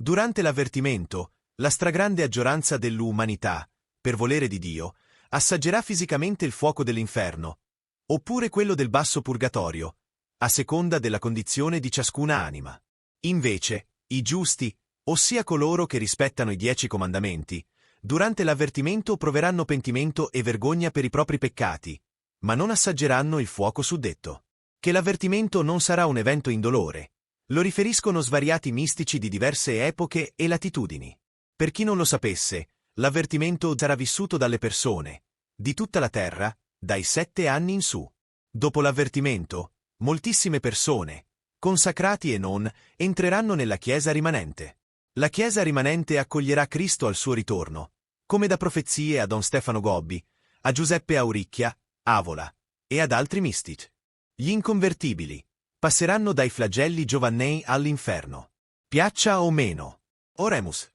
Durante l'avvertimento, la stragrande maggioranza dell'umanità, per volere di Dio, assaggerà fisicamente il fuoco dell'inferno, oppure quello del basso purgatorio, a seconda della condizione di ciascuna anima. Invece, i giusti, ossia coloro che rispettano i 10 comandamenti, durante l'avvertimento proveranno pentimento e vergogna per i propri peccati, ma non assaggeranno il fuoco suddetto. Che l'avvertimento non sarà un evento indolore. Lo riferiscono svariati mistici di diverse epoche e latitudini. Per chi non lo sapesse, l'avvertimento sarà vissuto dalle persone, di tutta la terra, dai 7 anni in su. Dopo l'avvertimento, moltissime persone, consacrati e non, entreranno nella Chiesa rimanente. La Chiesa rimanente accoglierà Cristo al suo ritorno, come da profezie a Don Stefano Gobbi, a Giuseppe Auricchia, Avola, e ad altri mistici. Gli inconvertibili passeranno dai flagelli giovannei all'inferno. Piaccia o meno. Oremus.